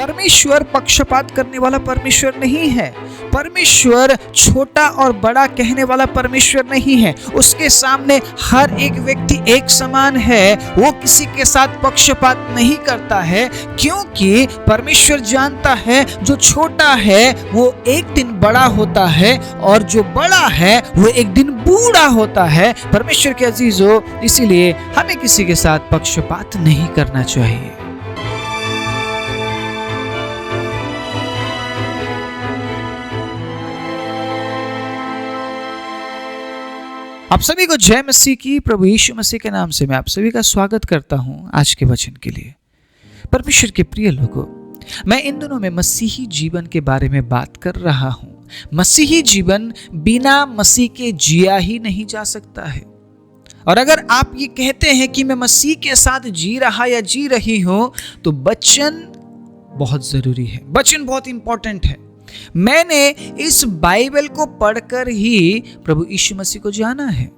परमेश्वर पक्षपात करने वाला परमेश्वर नहीं है। परमेश्वर छोटा और बड़ा कहने वाला परमेश्वर नहीं है। उसके सामने हर एक व्यक्ति एक समान है। वो किसी के साथ पक्षपात नहीं करता है, क्योंकि परमेश्वर जानता है जो छोटा है वो एक दिन बड़ा होता है और जो बड़ा है वो एक दिन बूढ़ा होता है। परमेश्वर के अजीजों, इसीलिए हमें किसी के साथ पक्षपात नहीं करना चाहिए। आप सभी को जय मसीह की। प्रभु यीशु मसीह के नाम से मैं आप सभी का स्वागत करता हूं आज के वचन के लिए। परमेश्वर के प्रिय लोगों, मैं इन दिनों में मसीही जीवन के बारे में बात कर रहा हूं। मसीही जीवन बिना मसीह के जिया ही नहीं जा सकता है। और अगर आप ये कहते हैं कि मैं मसीह के साथ जी रहा या जी रही हूं, तो वचन बहुत जरूरी है। वचन बहुत इंपॉर्टेंट है। मैंने इस बाइबल को पढ़कर ही प्रभु यीशु मसीह को जाना है।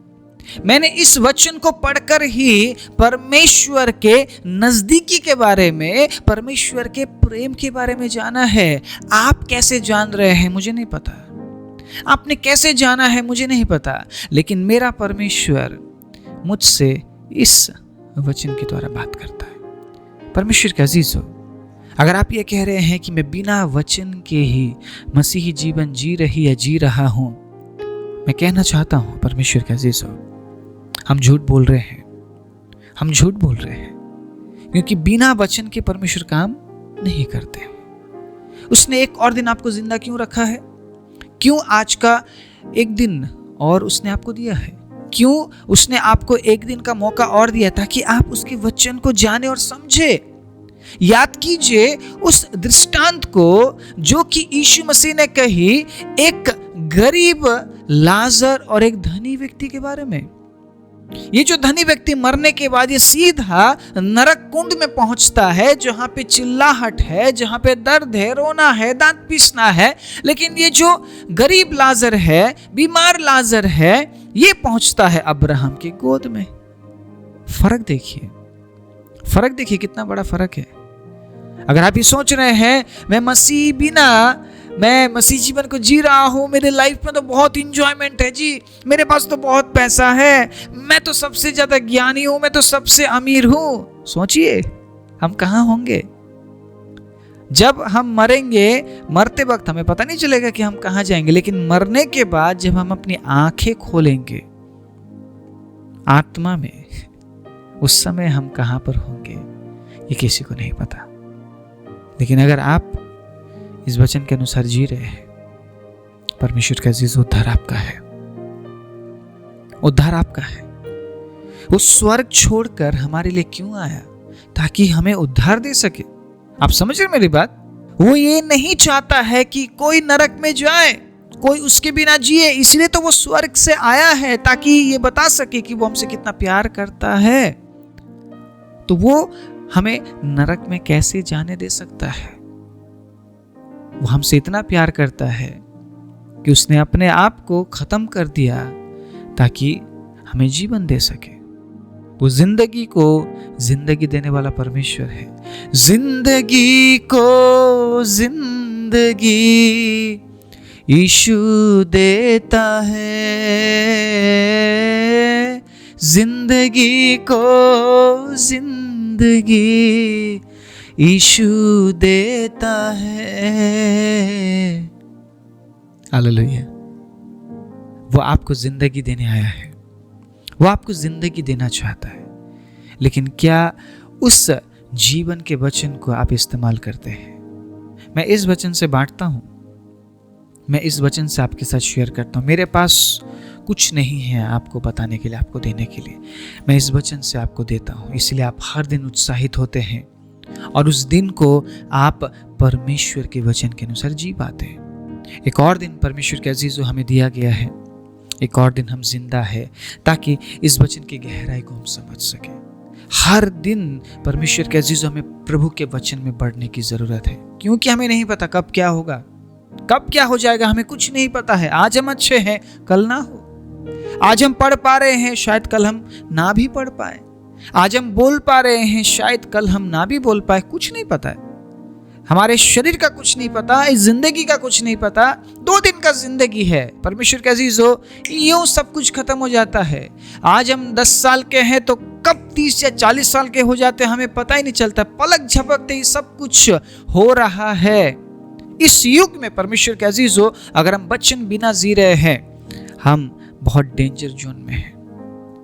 मैंने इस वचन को पढ़कर ही परमेश्वर के नजदीकी के बारे में, परमेश्वर के प्रेम के बारे में जाना है। आप कैसे जान रहे हैं मुझे नहीं पता, आपने कैसे जाना है मुझे नहीं पता, लेकिन मेरा परमेश्वर मुझसे इस वचन के द्वारा बात करता है। परमेश्वर के अजीजों, अगर आप ये कह रहे हैं कि मैं बिना वचन के ही मसीही जीवन जी रही या जी रहा हूं, मैं कहना चाहता हूं परमेश्वर के अजीजों, हम झूठ बोल रहे हैं। हम झूठ बोल रहे हैं, क्योंकि बिना वचन के परमेश्वर काम नहीं करते। उसने एक और दिन आपको जिंदा क्यों रखा है? क्यों आज का एक दिन और उसने आपको दिया है? क्यों उसने आपको एक दिन का मौका और दिया? ताकि आप उसके वचन को जाने और समझे। याद कीजिए उस दृष्टांत को जो कि यीशु मसीह ने कही एक गरीब लाजर और एक धनी व्यक्ति के बारे में। ये जो धनी व्यक्ति मरने के बाद ये सीधा नरक कुंड में पहुंचता है, जहां पे चिल्लाहट है, जहां पे दर्द है, रोना है, दांत पीसना है। लेकिन ये जो गरीब लाजर है, बीमार लाजर है, ये पहुंचता है अब्राहम की गोद में। फर्क देखिए, फर्क देखिए, कितना बड़ा फर्क है। अगर आप ये सोच रहे हैं मैं मसीह जीवन को जी रहा हूं, मेरे लाइफ में तो बहुत इंजॉयमेंट है जी, मेरे पास तो बहुत पैसा है, मैं तो सबसे ज्यादा ज्ञानी हूं, मैं तो सबसे अमीर हूं। सोचिए हम कहां होंगे जब हम मरेंगे। मरते वक्त हमें पता नहीं चलेगा कि हम कहां जाएंगे, लेकिन मरने के बाद जब हम अपनी आंखें खोलेंगे आत्मा में, उस समय हम कहां पर होंगे ये किसी को नहीं पता। लेकिन अगर आप इस वचन के अनुसार जी रहे हैं, परमेश्वर का अजीज, उद्धार आपका है। उद्धार आपका है। वो स्वर्ग छोड़कर हमारे लिए क्यों आया? ताकि हमें उद्धार दे सके। आप समझ रहे मेरी बात? वो ये नहीं चाहता है कि कोई नरक में जाए, कोई उसके बिना जिए। इसलिए तो वो स्वर्ग से आया है, ताकि ये बता सके कि वो हमसे कितना प्यार करता है। तो वो हमें नरक में कैसे जाने दे सकता है? वो हमसे इतना प्यार करता है कि उसने अपने आप को खत्म कर दिया ताकि हमें जीवन दे सके। वो जिंदगी को जिंदगी देने वाला परमेश्वर है। जिंदगी को जिंदगी यीशु देता है, जिंदगी को जिंदगी यीशु देता है। हालेलुया। वो आपको जिंदगी देने आया है, वो आपको जिंदगी देना चाहता है। लेकिन क्या उस जीवन के वचन को आप इस्तेमाल करते हैं? मैं इस वचन से बांटता हूं, मैं इस वचन से आपके साथ शेयर करता हूं। मेरे पास कुछ नहीं है आपको बताने के लिए, आपको देने के लिए। मैं इस वचन से आपको देता हूं, इसलिए आप हर दिन उत्साहित होते हैं और उस दिन को आप परमेश्वर के वचन के अनुसार जी पाते हैं। एक और दिन परमेश्वर के अजीजों हमें दिया गया है, एक और दिन हम जिंदा है ताकि इस वचन की गहराई को हम समझ सकें। हर दिन परमेश्वर के अजीजों हमें प्रभु के वचन में बढ़ने की जरूरत है, क्योंकि हमें नहीं पता कब क्या होगा, कब क्या हो जाएगा, हमें कुछ नहीं पता है। आज हम अच्छे हैं, कल ना हो। आज हम पढ़ पा रहे हैं, शायद कल हम ना भी पढ़ पाए। आज हम बोल पा रहे हैं, शायद कल हम ना भी बोल पाए, कुछ नहीं पता है। हमारे शरीर का कुछ नहीं पता, इस जिंदगी का कुछ नहीं पता। 2 दिन का जिंदगी है परमेश्वर के अजीजों, यूं सब कुछ खत्म हो जाता है। आज हम 10 साल के हैं तो कब 30 या 40 साल के हो जाते हैं हमें पता ही नहीं चलता। पलक झपकते ही सब कुछ हो रहा है। इस युग में परमेश्वर के अजीजों, अगर हम वचन बिना जी रहे हैं, हम बहुत डेंजर जोन में हैं।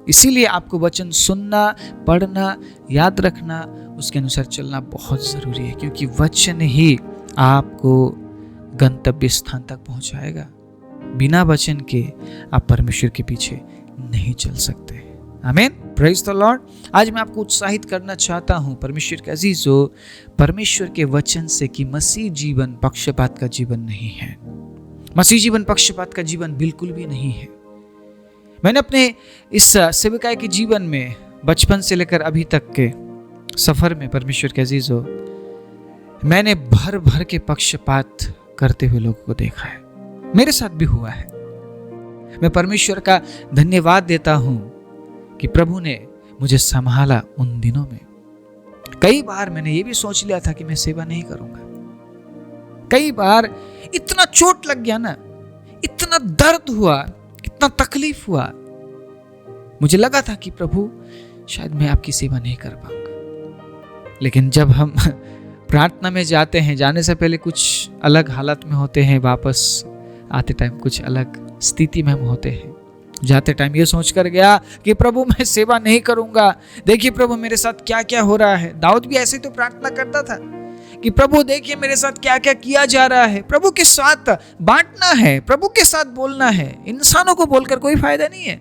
इसीलिए आपको वचन सुनना, पढ़ना, याद रखना, उसके अनुसार चलना बहुत ज़रूरी है, क्योंकि वचन ही आपको गंतव्य स्थान तक पहुंचाएगा। बिना वचन के आप परमेश्वर के पीछे नहीं चल सकते। आमीन, प्रेज द लॉर्ड। आज मैं आपको उत्साहित करना चाहता हूं परमेश्वर के अजीजों, परमेश्वर के वचन से, कि मसीह जीवन पक्षपात का जीवन नहीं है। मसीह जीवन पक्षपात का जीवन बिल्कुल भी नहीं है। मैंने अपने इस सेवकाई के जीवन में बचपन से लेकर अभी तक के सफर में परमेश्वर के अजीजों, मैंने भर भर के पक्षपात करते हुए लोगों को देखा है। मेरे साथ भी हुआ है। मैं परमेश्वर का धन्यवाद देता हूं कि प्रभु ने मुझे संभाला उन दिनों में। कई बार मैंने ये भी सोच लिया था कि मैं सेवा नहीं करूंगा। कई बार इतना चोट लग गया ना, इतना दर्द हुआ, इतना तकलीफ हुआ, मुझे लगा था कि प्रभु शायद मैं आपकी सेवा नहीं कर पाऊंगा। लेकिन जब हम प्रार्थना में जाते हैं, जाने से पहले कुछ अलग हालत में होते हैं, वापस आते टाइम कुछ अलग स्थिति में हम होते हैं। जाते टाइम ये सोच कर गया कि प्रभु मैं सेवा नहीं करूंगा, देखिए प्रभु मेरे साथ क्या क्या हो रहा है। दाऊद भी ऐसे तो प्रार्थना करता था कि प्रभु देखिए मेरे साथ क्या क्या किया जा रहा है। प्रभु के साथ बांटना है, प्रभु के साथ बोलना है। इंसानों को बोलकर कोई फायदा नहीं है।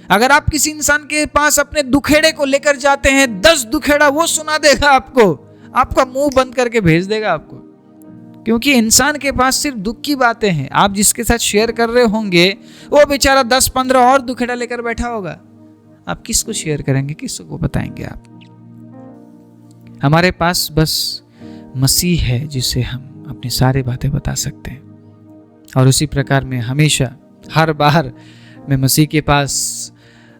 अगर आप किसी इंसान के पास अपने दुखेड़े को लेकर जाते हैं, 10 दुखेड़ा वो सुना देगा आपको, आपका मुंह बंद करके भेज देगा आपको। क्योंकि इंसान के पास सिर्फ दुख की बातें हैं। आप जिसके साथ शेयर कर रहे होंगे वो बेचारा 10-15 और दुखेड़ा लेकर बैठा होगा। आप किसको शेयर करेंगे, किसको बताएंगे आप? हमारे पास बस मसीह है जिसे हम अपनी सारी बातें बता सकते हैं। और उसी प्रकार में हमेशा हर बार मैं मसीह के पास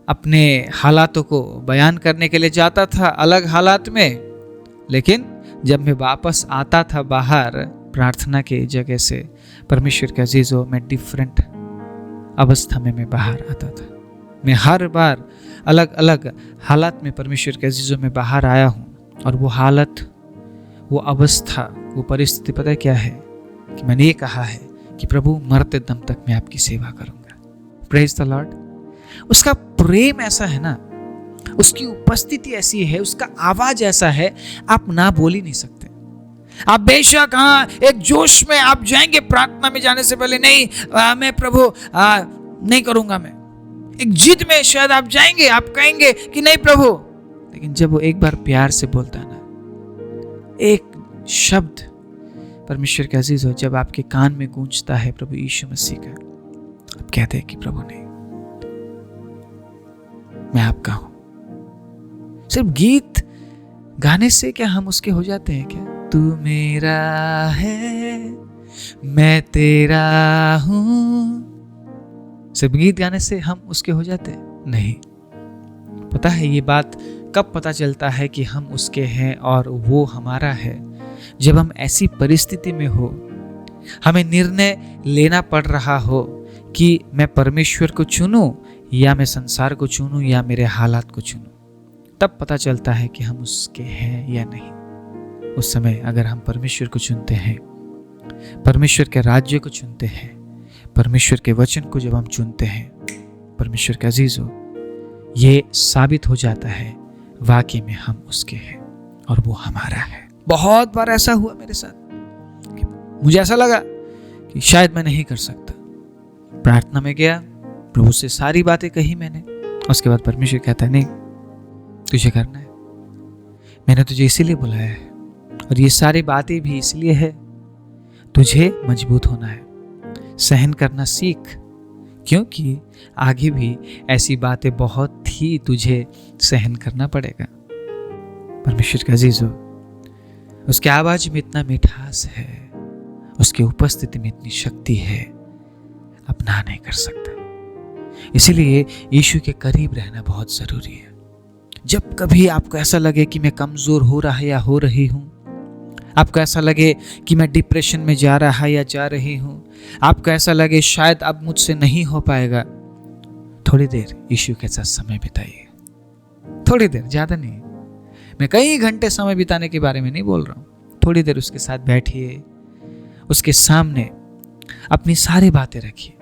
अपने हालातों को बयान करने के लिए जाता था, अलग हालात में। लेकिन जब मैं वापस आता था बाहर प्रार्थना के जगह से, परमेश्वर के अजीजों, मैं डिफरेंट अवस्था में मैं बाहर आता था। मैं हर बार अलग अलग हालात में परमेश्वर के अजीजों में बाहर आया हूँ। और वो हालत, वो अवस्था, वो परिस्थिति पता है क्या है? कि मैंने ये कहा है कि प्रभु मरते दम तक मैं आपकी सेवा करूंगा। Praise the Lord. उसका प्रेम ऐसा है ना, उसकी उपस्थिति ऐसी है, उसका आवाज ऐसा है, आप ना बोल ही नहीं सकते। आप बेशक एक जोश में आप जाएंगे प्रार्थना में जाने से पहले, नहीं मैं प्रभु नहीं करूंगा। मैं एक जिद में शायद आप जाएंगे, आप कहेंगे कि नहीं प्रभु। लेकिन जब वो एक बार प्यार से बोलता है ना, एक शब्द परमेश्वर के अजीज हो, जब आपके कान में गूंजता है प्रभु यीशु मसीह का, आप कहते हैं कि प्रभु नहीं, मैं आपका हूं। सिर्फ गीत गाने से क्या हम उसके हो जाते हैं क्या? तू मेरा है, मैं तेरा हूं। सिर्फ गीत गाने से हम उसके हो जाते हैं? नहीं। पता है ये बात कब पता चलता है कि हम उसके हैं और वो हमारा है? जब हम ऐसी परिस्थिति में हो, हमें निर्णय लेना पड़ रहा हो कि मैं परमेश्वर को चुनूं या मैं संसार को चुनूं या मेरे हालात को चुनूं, तब पता चलता है कि हम उसके हैं या नहीं। उस समय अगर हम परमेश्वर को चुनते हैं, परमेश्वर के राज्य को चुनते हैं, परमेश्वर के वचन को जब हम चुनते हैं, परमेश्वर के अजीजों, ये साबित हो जाता है वाकई में हम उसके हैं और वो हमारा है। बहुत बार ऐसा हुआ मेरे साथ, मुझे ऐसा लगा कि शायद मैं नहीं कर सकता। प्रार्थना में गया, प्रभु से सारी बातें कही मैंने। उसके बाद परमेश्वर कहता है नहीं, तुझे करना है, मैंने तुझे इसीलिए बुलाया है और ये सारी बातें भी इसलिए है, तुझे मजबूत होना है, सहन करना सीख, क्योंकि आगे भी ऐसी बातें बहुत ही तुझे सहन करना पड़ेगा। परमेश्वर का अजीजों, उसके आवाज में इतना मिठास है, उसकी उपस्थिति में इतनी शक्ति है, आप ना नहीं कर सकते। इसीलिए यीशु के करीब रहना बहुत जरूरी है। जब कभी आपको ऐसा लगे कि मैं कमजोर हो रहा है या हो रही हूं, आपको ऐसा लगे कि मैं डिप्रेशन में जा रहा या जा रही हूँ, आपको ऐसा लगे शायद अब मुझसे नहीं हो पाएगा, थोड़ी देर यीशु के साथ समय बिताइए। थोड़ी देर, ज़्यादा नहीं। मैं कई घंटे समय बिताने के बारे में नहीं बोल रहा हूँ। थोड़ी देर उसके साथ बैठिए, उसके सामने अपनी सारी बातें रखिए।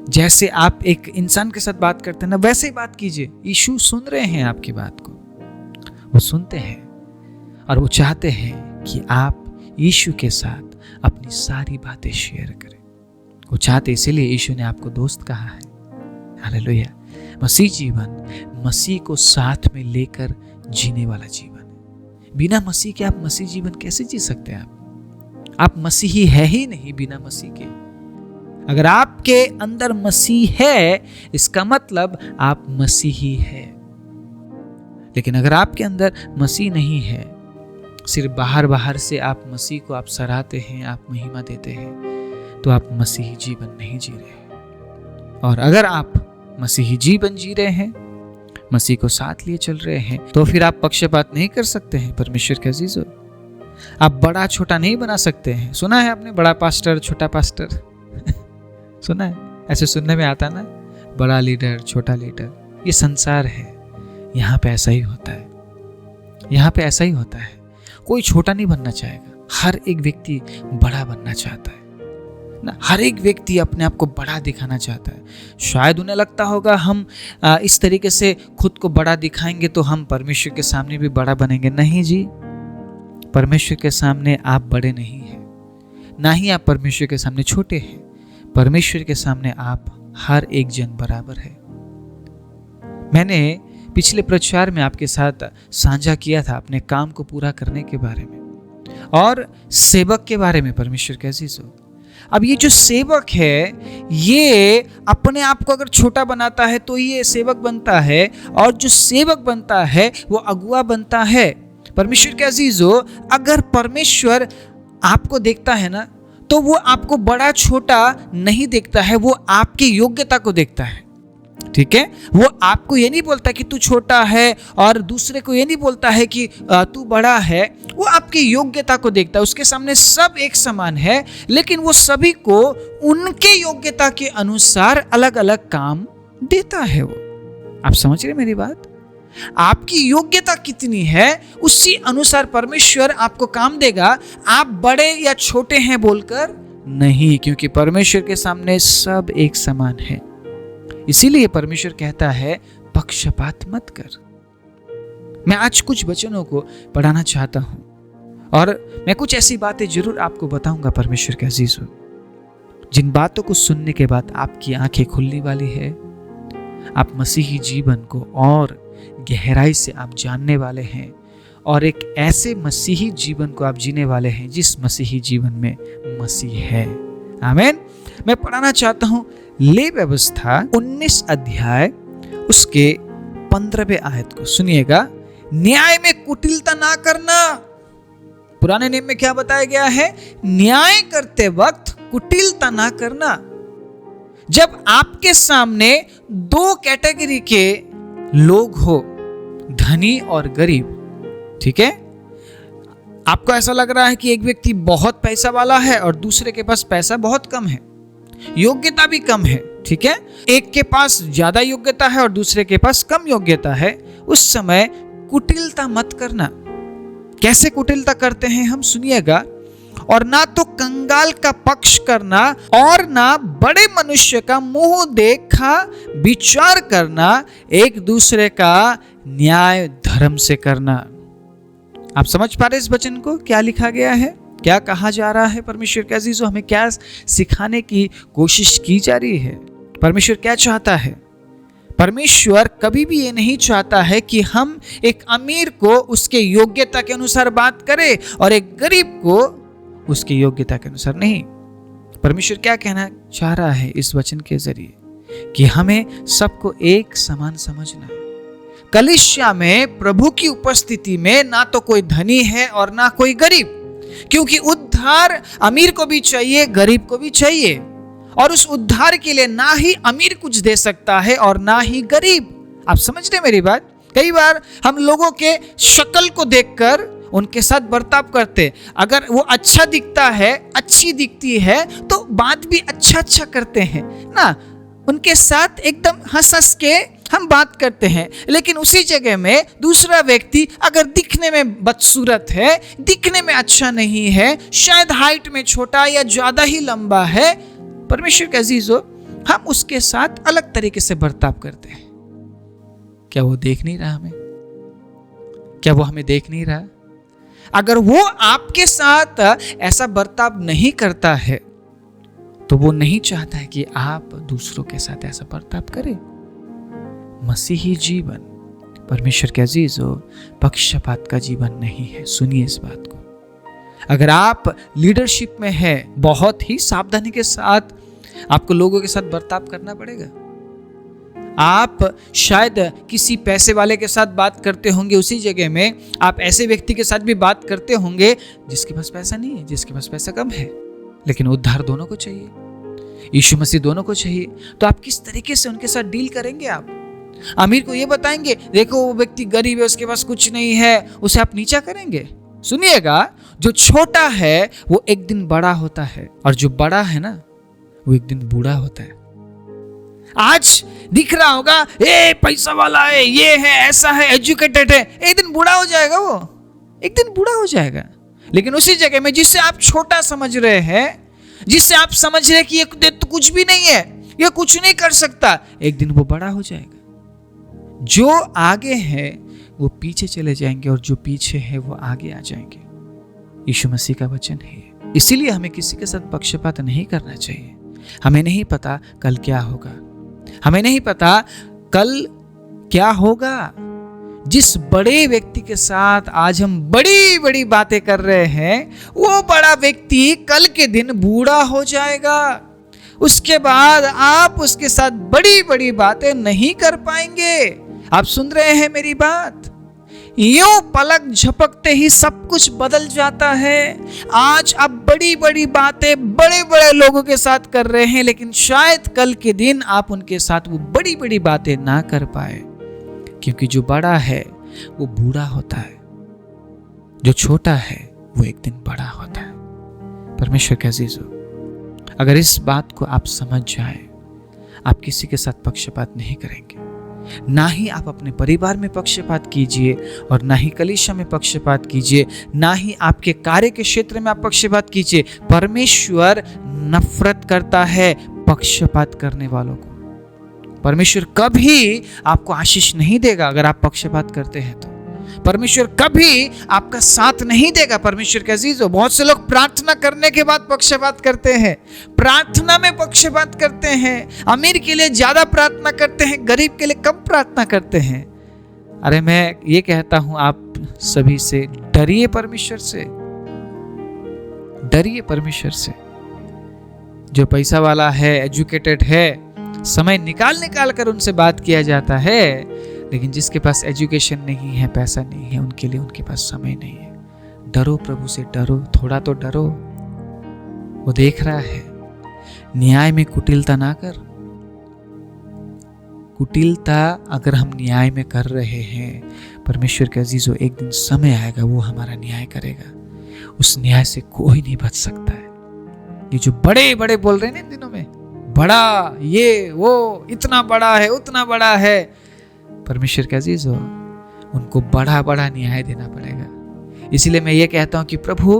जैसे आप एक इंसान के साथ बात करते हैं ना, वैसे ही बात कीजिए। यीशु सुन रहे हैं आपकी बात को, वो सुनते हैं और वो चाहते हैं कि आप यीशु के साथ अपनी सारी बातें शेयर करें। वो चाहते, इसीलिए यीशु ने आपको दोस्त कहा है। हालेलुया। मसीह जीवन मसीह को साथ में लेकर जीने वाला जीवन है। बिना मसीह के आप मसीह जीवन कैसे जी सकते हैं? आप मसीही है ही नहीं बिना मसीह के। अगर आपके अंदर मसीह है, इसका मतलब आप मसीही है। लेकिन अगर आपके अंदर मसीह नहीं है, सिर्फ बाहर से आप मसीह को आप सराहते हैं, आप महिमा देते हैं, तो आप मसीही जीवन नहीं जी रहे। और अगर आप मसीही जीवन जी रहे हैं, मसीह को साथ लिए चल रहे हैं, तो फिर आप पक्षपात नहीं कर सकते हैं परमेश्वर के अजीजों। आप बड़ा छोटा नहीं बना सकते हैं। सुना है आपने बड़ा पास्टर, छोटा पास्टर? सुना है? ऐसे सुनने में आता ना, बड़ा लीडर, छोटा लीडर। ये संसार है, यहाँ पे ऐसा ही होता है। यहाँ पे ऐसा ही होता है। कोई छोटा नहीं बनना चाहेगा, हर एक व्यक्ति बड़ा बनना चाहता है ना। हर एक व्यक्ति अपने आप को बड़ा दिखाना चाहता है। शायद उन्हें लगता होगा हम इस तरीके से खुद को बड़ा दिखाएंगे तो हम परमेश्वर के सामने भी बड़ा बनेंगे। नहीं जी, परमेश्वर के सामने आप बड़े नहीं हैं, ना ही आप परमेश्वर के सामने छोटे हैं। परमेश्वर के सामने आप हर एक जन बराबर है। मैंने पिछले प्रचार में आपके साथ साझा किया था अपने काम को पूरा करने के बारे में और सेवक के बारे में। परमेश्वर के अजीजों, अब ये जो सेवक है, ये अपने आप को अगर छोटा बनाता है तो ये सेवक बनता है, और जो सेवक बनता है वो अगुआ बनता है। परमेश्वर के अजीजों, अगर परमेश्वर आपको देखता है ना, तो वो आपको बड़ा छोटा नहीं देखता है, वो आपकी योग्यता को देखता है। ठीक है? वो आपको ये नहीं बोलता कि तू छोटा है, और दूसरे को ये नहीं बोलता है कि तू बड़ा है। वो आपकी योग्यता को देखता है। उसके सामने सब एक समान है, लेकिन वो सभी को उनके योग्यता के अनुसार अलग अलग काम देता है। वो, आप समझ रहे मेरी बात? आपकी योग्यता कितनी है, उसी अनुसार परमेश्वर आपको काम देगा। आप बड़े या छोटे हैं बोलकर नहीं, क्योंकि परमेश्वर के सामने सब एक समान है। इसीलिए परमेश्वर कहता है पक्षपात मत कर। मैं आज कुछ वचनों को पढ़ाना चाहता हूं, और मैं कुछ ऐसी बातें जरूर आपको बताऊंगा परमेश्वर के अजीजों, जिन बातों को सुनने के बाद आपकी आंखें खुलने वाली है। आप मसीही जीवन को और गहराई से आप जानने वाले हैं, और एक ऐसे मसीही जीवन को आप जीने वाले हैं जिस मसीही जीवन में मसीह है। आमीन। मैं पढ़ाना चाहता हूं ले व्यवस्था 19 अध्याय उसके 15वें आयत को। सुनिएगा। न्याय में कुटिलता ना करना। पुराने नियम में क्या बताया गया है? न्याय करते वक्त कुटिलता ना करना। जब आपके सामने दो कैटेगरी के लोग हो, धनी और गरीब, ठीक है? आपको ऐसा लग रहा है कि एक व्यक्ति बहुत पैसा वाला है और दूसरे के पास पैसा बहुत कम है, योग्यता भी कम है, ठीक है? एक के पास ज्यादा योग्यता है और दूसरे के पास कम योग्यता है। उस समय कुटिलता मत करना। कैसे कुटिलता करते हैं हम? सुनिएगा। और ना तो कंगाल का पक्ष करना, और ना बड़े मनुष्य का मुंह देखा विचार करना, एक दूसरे का न्याय धर्म से करना। आप समझ पा रहे इस वचन को? क्या लिखा गया है, क्या कहा जा रहा है? परमेश्वर के अजीजों, हमें क्या सिखाने की कोशिश की जा रही है? परमेश्वर क्या चाहता है? परमेश्वर कभी भी ये नहीं चाहता है कि हम एक अमीर को उसके योग्यता के अनुसार बात करें और एक गरीब को उसकी योग्यता के अनुसार नहीं। परमेश्वर क्या कहना चाह रहा है इस वचन के जरिए? कि हमें सबको एक समान समझना है। कलीसिया में प्रभु की उपस्थिति में ना तो कोई धनी है और ना कोई गरीब, क्योंकि उद्धार अमीर को भी चाहिए, गरीब को भी चाहिए। और उस उद्धार के लिए ना ही अमीर कुछ दे सकता है और ना ही गरीब। आप समझ रहे मेरी बात? कई बार हम लोगों के शक्ल को देखकर उनके साथ बर्ताव करते। अगर वो अच्छा दिखता है, अच्छी दिखती है, तो बात भी अच्छा करते हैं ना, उनके साथ एकदम हंस के हम बात करते हैं। लेकिन उसी जगह में दूसरा व्यक्ति अगर दिखने में बदसूरत है, दिखने में अच्छा नहीं है, शायद हाइट में छोटा या ज्यादा ही लंबा है, परमेश्वर के अजीजों, हम उसके साथ अलग तरीके से बर्ताव करते हैं। क्या वो देख नहीं रहा हमें? क्या वो हमें देख नहीं रहा? अगर वो आपके साथ ऐसा बर्ताव नहीं करता है तो वो नहीं चाहता है कि आप दूसरों के साथ ऐसा बर्ताव करें। मसीही जीवन, परमेश्वर के अजीजों, पक्षपात का जीवन नहीं है। सुनिए इस बात को। अगर आप लीडरशिप में है, बहुत ही सावधानी के साथ आपको लोगों के साथ बर्ताव करना पड़ेगा। आप शायद किसी पैसे वाले के साथ बात करते होंगे, उसी जगह में आप ऐसे व्यक्ति के साथ भी बात करते होंगे जिसके पास पैसा नहीं है, जिसके पास पैसा कम है, लेकिन उद्धार दोनों को चाहिए, यीशु मसीह दोनों को चाहिए। तो आप किस तरीके से उनके साथ डील करेंगे? आप अमीर को ये बताएंगे, देखो वो व्यक्ति गरीब है, उसके पास कुछ नहीं है, उसे आप नीचा करेंगे? सुनिएगा, जो छोटा है वो एक दिन बड़ा होता है, और जो बड़ा है ना, वो एक दिन बूढ़ा होता है। आज दिख रहा होगा ए पैसा वाला है, ये है, ऐसा है, एजुकेटेड है, एक दिन बूढ़ा हो जाएगा, वो एक दिन बूढ़ा हो जाएगा। लेकिन उसी जगह में जिससे आप छोटा समझ रहे हैं, जिससे आप समझ रहे हैं कि ये तो कुछ भी नहीं है, ये कुछ नहीं कर सकता, एक दिन वो बड़ा हो जाएगा। जो आगे है वो पीछे चले जाएंगे, और जो पीछे है वो आगे आ जाएंगे। यीशु मसीह का वचन है। इसीलिए हमें किसी के साथ पक्षपात नहीं करना चाहिए। हमें नहीं पता कल क्या होगा, हमें नहीं पता कल क्या होगा। जिस बड़े व्यक्ति के साथ आज हम बड़ी बड़ी बातें कर रहे हैं, वो बड़ा व्यक्ति कल के दिन बूढ़ा हो जाएगा। उसके बाद आप उसके साथ बड़ी बड़ी बातें नहीं कर पाएंगे। आप सुन रहे हैं मेरी बात? यूं पलक झपकते ही सब कुछ बदल जाता है। आज आप बड़ी बड़ी बातें बड़े बड़े लोगों के साथ कर रहे हैं, लेकिन शायद कल के दिन आप उनके साथ वो बड़ी बड़ी बातें ना कर पाए, क्योंकि जो बड़ा है वो बूढ़ा होता है, जो छोटा है वो एक दिन बड़ा होता है। परमेश्वर के अजीजों, अगर इस बात को आप समझ जाए, आप किसी के साथ पक्षपात नहीं करेंगे। ना ही आप अपने परिवार में पक्षपात कीजिए, और ना ही कलीसिया में पक्षपात कीजिए, ना ही आपके कार्य के क्षेत्र में आप पक्षपात कीजिए। परमेश्वर नफरत करता है पक्षपात करने वालों को। परमेश्वर कभी आपको आशीष नहीं देगा अगर आप पक्षपात करते हैं तो। परमेश्वर कभी आपका साथ नहीं देगा। परमेश्वर के अजीजों, बहुत से लोग प्रार्थना करने के बाद पक्षपात करते हैं, प्रार्थना में पक्षपात करते हैं, अमीर के लिए ज्यादा प्रार्थना करते हैं, गरीब के लिए कम प्रार्थना करते हैं। अरे मैं ये कहता हूं आप सभी से, डरिए परमेश्वर से, डरिए परमेश्वर से। जो पैसा वाला है, एजुकेटेड है, समय निकाल कर उनसे बात किया जाता है, लेकिन जिसके पास एजुकेशन नहीं है, पैसा नहीं है, उनके लिए उनके पास समय नहीं है। डरो, प्रभु से डरो, थोड़ा तो डरो। वो देख रहा है। न्याय में कुटिलता ना कर। कुटिलता अगर हम न्याय में कर रहे हैं, परमेश्वर के अजीजों, एक दिन समय आएगा वो हमारा न्याय करेगा। उस न्याय से कोई नहीं बच सकता है। ये जो बड़े बड़े बोल रहे हैं इन दिनों में, बड़ा ये वो, इतना बड़ा है, उतना बड़ा है, परमेश्वर के अजीजों, उनको बड़ा बड़ा न्याय देना पड़ेगा। इसीलिए मैं ये कहता हूं कि प्रभु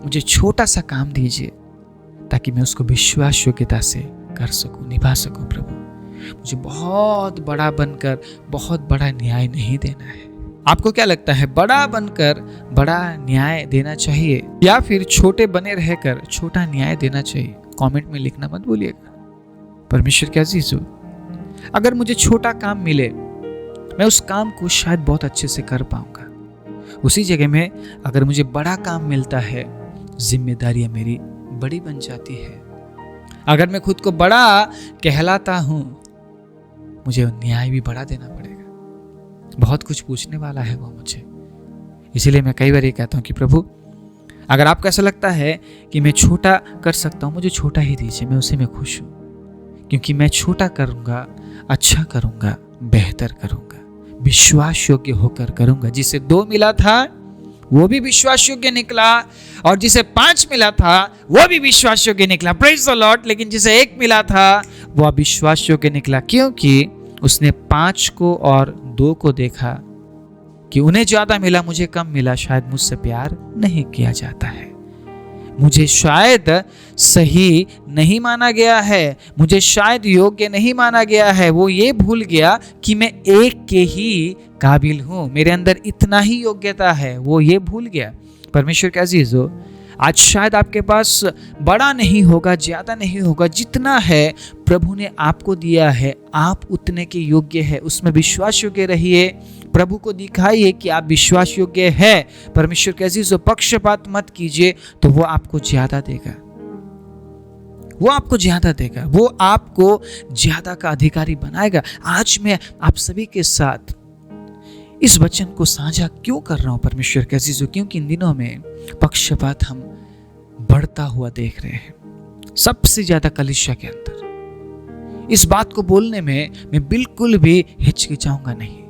मुझे छोटा सा काम दीजिए, ताकि मैं उसको विश्वास योग्यता से कर सकूं, निभा सकूं। प्रभु मुझे बहुत बड़ा बनकर बहुत बड़ा न्याय नहीं देना है। आपको क्या लगता है, बड़ा बनकर बड़ा न्याय देना चाहिए, या फिर छोटे बने रहकर छोटा न्याय देना चाहिए? कमेंट में लिखना मत भूलिएगा। परमेश्वर के अजीजों, अगर मुझे छोटा काम मिले, मैं उस काम को शायद बहुत अच्छे से कर पाऊंगा। उसी जगह में अगर मुझे बड़ा काम मिलता है, जिम्मेदारियां मेरी बड़ी बन जाती है। अगर मैं खुद को बड़ा कहलाता हूं, मुझे न्याय भी बड़ा देना पड़ेगा। बहुत कुछ पूछने वाला है वो मुझे। इसीलिए मैं कई बार ये कहता हूं कि प्रभु, अगर आपको ऐसा लगता है कि मैं छोटा कर सकता हूं, मुझे छोटा ही दीजिए, मैं उसी में खुश हूं। क्योंकि मैं छोटा करूंगा, अच्छा करूंगा, बेहतर करूंगा, विश्वास योग्य होकर करूंगा। जिसे 2 मिला था वो भी विश्वास योग्य निकला, और जिसे 5 मिला था वो भी विश्वास योग्य निकला। Praise the Lord. लेकिन जिसे 1 मिला था वो अविश्वास योग्य निकला, क्योंकि उसने 5 को और 2 को देखा कि उन्हें ज्यादा मिला, मुझे कम मिला, शायद मुझसे प्यार नहीं किया जाता है, मुझे शायद सही नहीं माना गया है, मुझे शायद योग्य नहीं माना गया है। वो ये भूल गया कि मैं 1 के ही काबिल हूं, मेरे अंदर इतना ही योग्यता है, वो ये भूल गया। परमेश्वर के अजीजों, आज शायद आपके पास बड़ा नहीं होगा, ज्यादा नहीं होगा, जितना है प्रभु ने आपको दिया है आप उतने के योग्य है, उसमें विश्वास योग्य रहिए, प्रभु को दिखाइए कि आप विश्वास योग्य है। परमेश्वर के अजीजों, पक्षपात मत कीजिए, तो वो आपको ज्यादा देगा, वो आपको ज्यादा देगा, वो आपको ज्यादा का अधिकारी बनाएगा। आज मैं आप सभी के साथ इस वचन को साझा क्यों कर रहा हूं परमेश्वर के अजीजों, क्योंकि इन दिनों में पक्षपात हम बढ़ता हुआ देख रहे हैं, सबसे ज्यादा कलीसिया के अंदर। इस बात को बोलने में मैं बिल्कुल भी हिचकिचाऊंगा नहीं।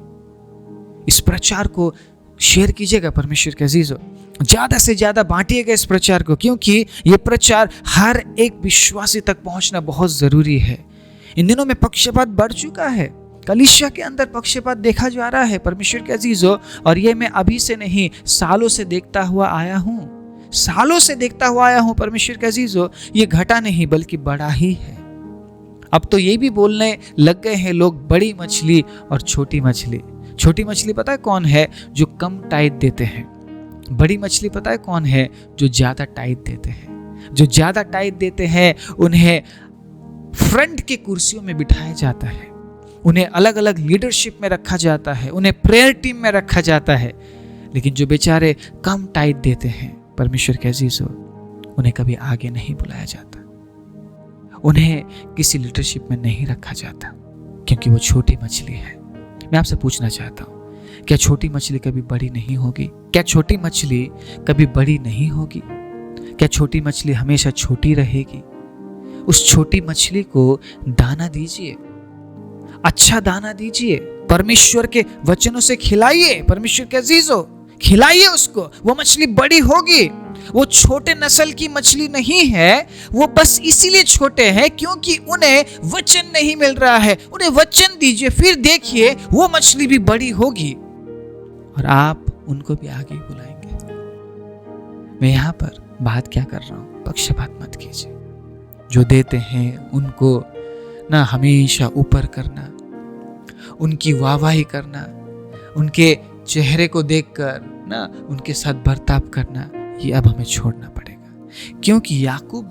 इस प्रचार को शेयर कीजिएगा परमेश्वर के अजीजों, ज्यादा से ज्यादा बांटिएगा इस प्रचार को, क्योंकि ये प्रचार हर एक विश्वासी तक पहुंचना बहुत जरूरी है। इन दिनों में पक्षपात बढ़ चुका है, कलीसिया के अंदर पक्षपात देखा जा रहा है परमेश्वर के अजीजों, और ये मैं अभी से नहीं, सालों से देखता हुआ आया हूं, सालों से देखता हुआ आया हूं परमेश्वर के अजीजों। ये घटा नहीं बल्कि बड़ा ही है। अब तो ये भी बोलने लग गए हैं लोग, बड़ी मछली और छोटी मछली। छोटी मछली पता है कौन है? जो कम टाइट देते हैं। बड़ी मछली पता है कौन है? जो ज्यादा टाइट देते हैं। जो ज्यादा टाइट देते हैं उन्हें फ्रंट के कुर्सियों में बिठाया जाता है, उन्हें अलग अलग लीडरशिप में रखा जाता है, उन्हें प्रेयर टीम में रखा जाता है। लेकिन जो बेचारे कम टाइट देते हैं परमेश्वर के अजीजों, उन्हें कभी आगे नहीं बुलाया जाता, उन्हें किसी लीडरशिप में नहीं रखा जाता, क्योंकि वो छोटी मछली है। मैं आपसे पूछना चाहता हूं, क्या छोटी मछली कभी बड़ी नहीं होगी? क्या छोटी मछली कभी बड़ी नहीं होगी? क्या छोटी मछली हमेशा छोटी रहेगी? उस छोटी मछली को दाना दीजिए, अच्छा दाना दीजिए, परमेश्वर के वचनों से खिलाइए। परमेश्वर के अजीजों, खिलाइए उसको, वो मछली बड़ी होगी। वो छोटे नस्ल की मछली नहीं है, वो बस इसीलिए छोटे हैं क्योंकि उन्हें वचन नहीं मिल रहा है। उन्हें वचन दीजिए, फिर देखिए वो मछली भी बड़ी होगी और आप उनको भी आगे बुलाएंगे। मैं यहां पर बात क्या कर रहा हूं? पक्षपात मत कीजिए। जो देते हैं उनको ना हमेशा ऊपर करना, उनकी वाहवाही करना, उनके चेहरे को देखकर ना उनके साथ बर्ताव करना, ये अब हमें छोड़ना पड़ेगा। क्योंकि याकूब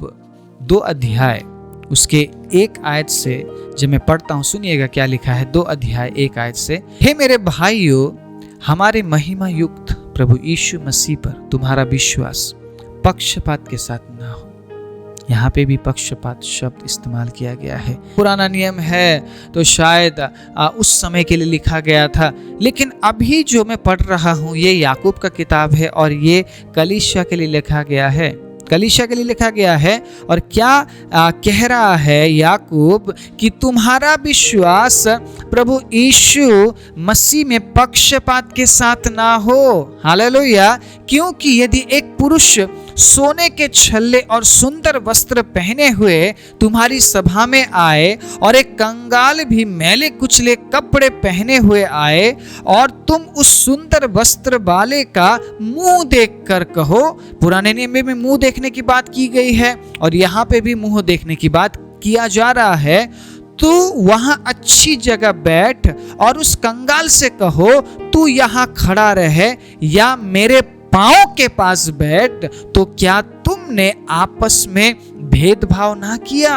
2 अध्याय उसके 1 आयत से जब मैं पढ़ता हूं, सुनिएगा क्या लिखा है। 2 अध्याय 1 आयत से, हे मेरे भाइयों, हमारे महिमा युक्त प्रभु यीशु मसीह पर तुम्हारा विश्वास पक्षपात के साथ ना हो। यहाँ पे भी पक्षपात शब्द इस्तेमाल किया गया है। पुराना नियम है तो शायद उस समय के लिए लिखा गया था, लेकिन अभी जो मैं पढ़ रहा हूँ ये याकूब का किताब है और ये कलीसिया के लिए लिखा गया है। कलीसिया के लिए लिखा गया है। और क्या कह रहा है याकूब कि तुम्हारा विश्वास प्रभु यीशु मसीह में पक्षपात के साथ ना हो। हालेलुया। क्योंकि यदि एक पुरुष सोने के छल्ले और सुंदर वस्त्र पहने हुए तुम्हारी सभा में आए और एक कंगाल भी मैले कुचले कपड़े पहने हुए आए और तुम उस सुंदर वस्त्र वाले का मुंह देखकर कहो, पुराने नियम में मुंह देखने की बात की गई है और यहाँ पे भी मुंह देखने की बात किया जा रहा है, तू वहां अच्छी जगह बैठ और उस कंगाल से कहो तू यहाँ खड़ा रहे या मेरे पांव के पास बैठ, तो क्या तुमने आपस में भेदभाव ना किया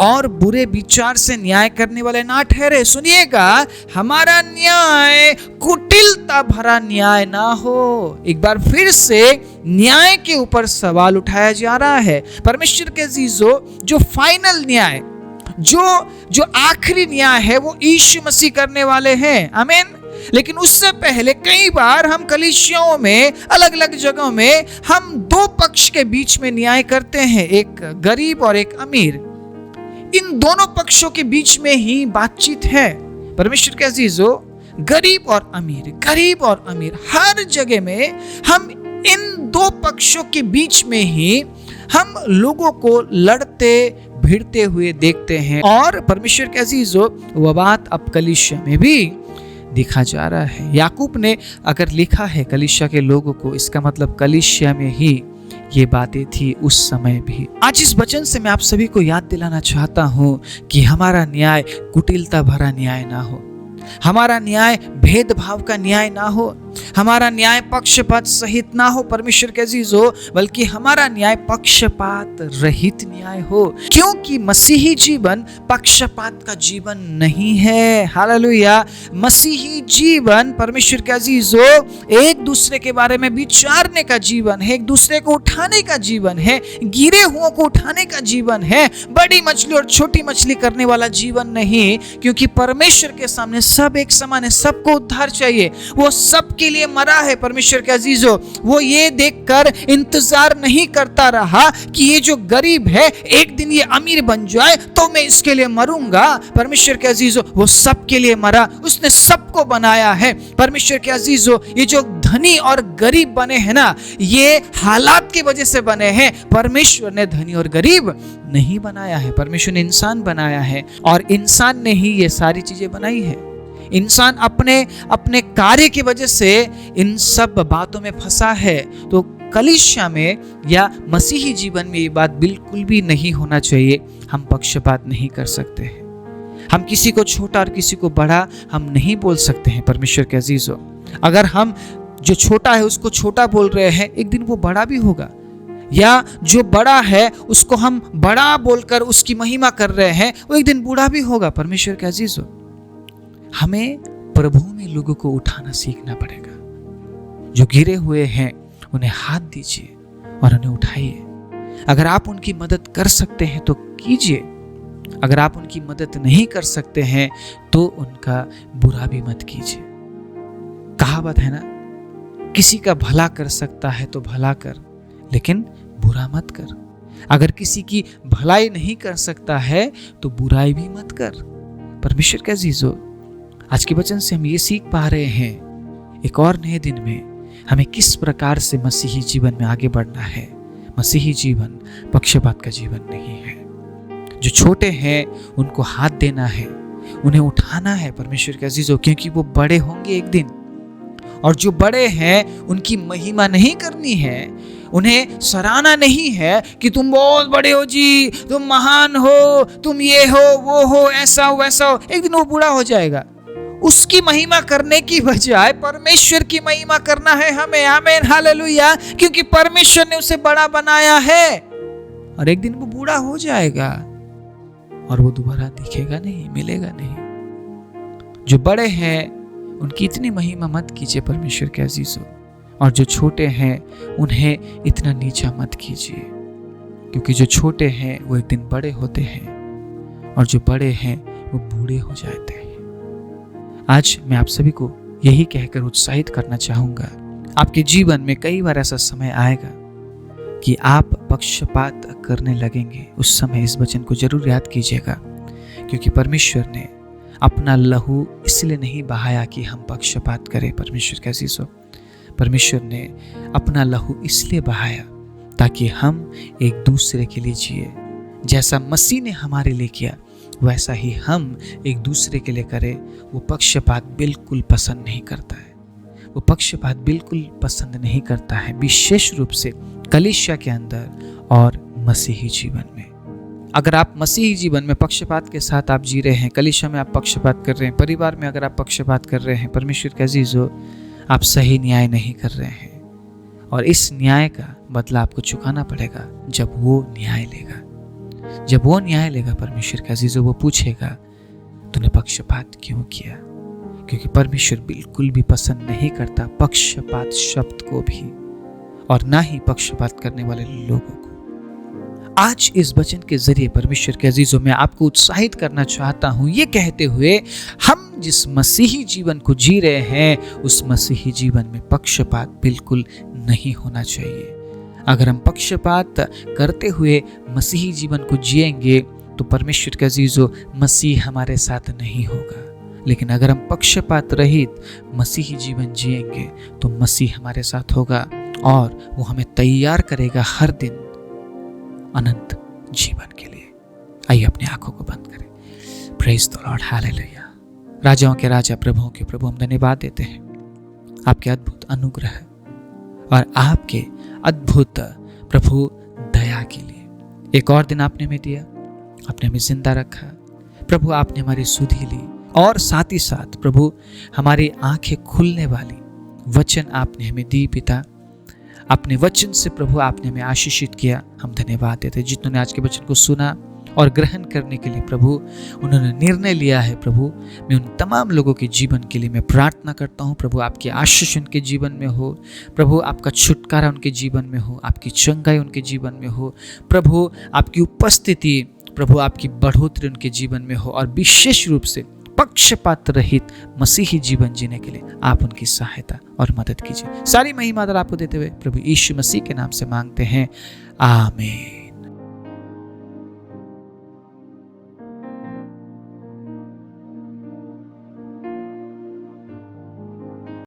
और बुरे विचार से न्याय करने वाले ना ठहरे। सुनिएगा, हमारा न्याय कुटिलता भरा न्याय ना हो। एक बार फिर से न्याय के ऊपर सवाल उठाया जा रहा है। परमेश्वर के अजीजों, जो फाइनल न्याय, जो आखिरी न्याय है वो यीशु मसीह करने वाले हैं। आमीन। लेकिन उससे पहले कई बार हम कलीसियाओं में, अलग अलग जगहों में हम 2 पक्ष के बीच में न्याय करते हैं, एक गरीब और एक अमीर। इन दोनों पक्षों के बीच में ही बातचीत है। परमेश्वर के अजीजों, गरीब और अमीर, गरीब और अमीर, हर जगह में हम इन दो पक्षों के बीच में ही हम लोगों को लड़ते भिड़ते हुए देखते हैं। और परमेश्वर के अजीजों, वह बात अब कलीसिया में भी दिखा जा रहा है। याकूब ने अगर लिखा है कलीसिया के लोगों को, इसका मतलब कलीसिया में ही ये बातें थी उस समय भी। आज इस वचन से मैं आप सभी को याद दिलाना चाहता हूं कि हमारा न्याय कुटिलता भरा न्याय ना हो, हमारा न्याय भेदभाव का न्याय ना हो, हमारा न्याय पक्षपात सहित ना हो परमेश्वर के अजीजों, बल्कि हमारा न्याय पक्षपात रहित न्याय हो। क्योंकि मसीही जीवन पक्षपात का जीवन नहीं है। हालेलुया। मसीही जीवन परमेश्वर के अजीजों एक दूसरे के बारे में विचारने का जीवन है, एक दूसरे को उठाने का जीवन है, गिरे हुओं को उठाने का जीवन है, बड़ी मछली और छोटी मछली करने वाला जीवन नहीं। क्योंकि परमेश्वर के सामने सब एक समान है, सबको उद्धार चाहिए। वो सबके लिए मरा है परमेश्वर के अजीजों। वो ये देखकर इंतजार नहीं करता रहा कि ये जो गरीब है एक दिन ये अमीर बन जाए तो मैं इसके लिए मरूंगा। परमेश्वर के अजीजों, वो सबके लिए मरा, उसने सबको बनाया है। परमेश्वर के अजीजों, ये जो धनी और गरीब बने हैं ना, ये हालात की वजह से बने हैं। परमेश्वर ने धनी और गरीब नहीं बनाया है, परमेश्वर ने इंसान बनाया है और इंसान ने ही ये सारी चीजें बनाई है। इंसान अपने कार्य की वजह से इन सब बातों में फंसा है। तो कलीसिया में या मसीही जीवन में ये बात बिल्कुल भी नहीं होना चाहिए। हम पक्षपात नहीं कर सकते हैं, हम किसी को छोटा और किसी को बड़ा हम नहीं बोल सकते हैं परमेश्वर के अजीजों। अगर हम जो छोटा है उसको छोटा बोल रहे हैं, एक दिन वो बड़ा भी होगा, या जो बड़ा है उसको हम बड़ा बोलकर उसकी महिमा कर रहे हैं, वो एक दिन बूढ़ा भी होगा। परमेश्वर के अजीजों, हमें प्रभु में लोगों को उठाना सीखना पड़ेगा। जो गिरे हुए हैं उन्हें हाथ दीजिए और उन्हें उठाइए। अगर आप उनकी मदद कर सकते हैं तो कीजिए, अगर आप उनकी मदद नहीं कर सकते हैं तो उनका बुरा भी मत कीजिए। कहावत है ना, किसी का भला कर सकता है तो भला कर, लेकिन बुरा मत कर। अगर किसी की भलाई नहीं कर सकता है तो बुराई भी मत कर। परमेश्वर के अजीजों, आज के वचन से हम ये सीख पा रहे हैं एक और नए दिन में हमें किस प्रकार से मसीही जीवन में आगे बढ़ना है। मसीही जीवन पक्षपात का जीवन नहीं है। जो छोटे हैं उनको हाथ देना है, उन्हें उठाना है परमेश्वर के अजीजों, क्योंकि वो बड़े होंगे एक दिन। और जो बड़े हैं उनकी महिमा नहीं करनी है, उन्हें सराहना नहीं है कि तुम बहुत बड़े हो जी, तुम महान हो, तुम ये हो वो हो, ऐसा हो वैसा हो। एक दिन वो बूढ़ा हो जाएगा। उसकी महिमा करने की बजाय परमेश्वर की महिमा करना है हमें। आमीन, हालेलुया। क्योंकि परमेश्वर ने उसे बड़ा बनाया है और एक दिन वो बूढ़ा हो जाएगा और वो दोबारा दिखेगा नहीं, मिलेगा नहीं। जो बड़े हैं उनकी इतनी महिमा मत कीजिए परमेश्वर के अजीजों, और जो छोटे हैं उन्हें इतना नीचा मत कीजिए। क्योंकि जो छोटे हैं वो एक दिन बड़े होते हैं और जो बड़े हैं वो बूढ़े हो जाते हैं। आज मैं आप सभी को यही कहकर उत्साहित करना चाहूंगा, आपके जीवन में कई बार ऐसा समय आएगा कि आप पक्षपात करने लगेंगे। उस समय इस वचन को जरूर याद कीजिएगा, क्योंकि परमेश्वर ने अपना लहू इसलिए नहीं बहाया कि हम पक्षपात करें। परमेश्वर के अजीजों, परमेश्वर ने अपना लहू इसलिए बहाया ताकि हम एक दूसरे के लिए जिए। जैसा मसीह ने हमारे लिए किया वैसा ही हम एक दूसरे के लिए करें। वो पक्षपात बिल्कुल पसंद नहीं करता है, वो पक्षपात बिल्कुल पसंद नहीं करता है, विशेष रूप से कलीसिया के अंदर और मसीही जीवन में। अगर आप मसीही जीवन में पक्षपात के साथ आप जी रहे हैं, कलीसिया में आप पक्षपात कर रहे हैं, परिवार में अगर आप पक्षपात कर रहे हैं, परमेश्वर के अजीजों, आप सही न्याय नहीं कर रहे हैं। और इस न्याय का बदला आपको चुकाना पड़ेगा जब वो न्याय लेगा। जब वो न्याय लेगा परमेश्वर के अजीजों, वो पूछेगा तूने पक्षपात क्यों किया। क्योंकि परमेश्वर बिल्कुल भी पसंद नहीं करता पक्षपात शब्द को भी, और ना ही पक्षपात करने वाले लोगों को। आज इस वचन के जरिए परमेश्वर के अजीजों, मैं आपको उत्साहित करना चाहता हूं ये कहते हुए, हम जिस मसीही जीवन को जी रहे हैं उस मसीही जीवन में पक्षपात बिल्कुल नहीं होना चाहिए। अगर हम पक्षपात करते हुए मसीही जीवन को जिएंगे तो परमेश्वर के अजीजों, मसीह हमारे साथ नहीं होगा। लेकिन अगर हम पक्षपात रहित मसीही जीवन जिएंगे तो मसीह हमारे साथ होगा और वो हमें तैयार करेगा हर दिन अनंत जीवन के लिए। आइए अपनी आंखों को बंद करें। Praise the Lord, hallelujah. राजाओं के राजा, प्रभुओं के प्रभु, हम धन्यवाद देते हैं आपके अद्भुत अनुग्रह और आपके अद्भुत प्रभु दया के लिए। एक और दिन आपने हमें दिया, आपने हमें जिंदा रखा प्रभु, आपने हमारी सुधि ली और साथ ही साथ प्रभु हमारी आंखें खुलने वाली वचन आपने हमें दी पिता। अपने वचन से प्रभु आपने हमें आशीषित किया। हम धन्यवाद देते हैं जिन्होंने आज के वचन को सुना और ग्रहण करने के लिए प्रभु उन्होंने निर्णय लिया है। प्रभु मैं उन तमाम लोगों के जीवन के लिए मैं प्रार्थना करता हूँ प्रभु, आपकी आशीष उनके जीवन में हो प्रभु, आपका छुटकारा उनके जीवन में हो, आपकी चंगाई उनके जीवन में हो प्रभु, आपकी उपस्थिति प्रभु, आपकी बढ़ोतरी उनके जीवन में हो और विशेष रूप से पक्षपात रहित मसीही जीवन जीने के लिए आप उनकी सहायता और मदद कीजिए। सारी महिमा आपको देते हुए प्रभु यीशु मसीह के नाम से मांगते हैं, आमीन।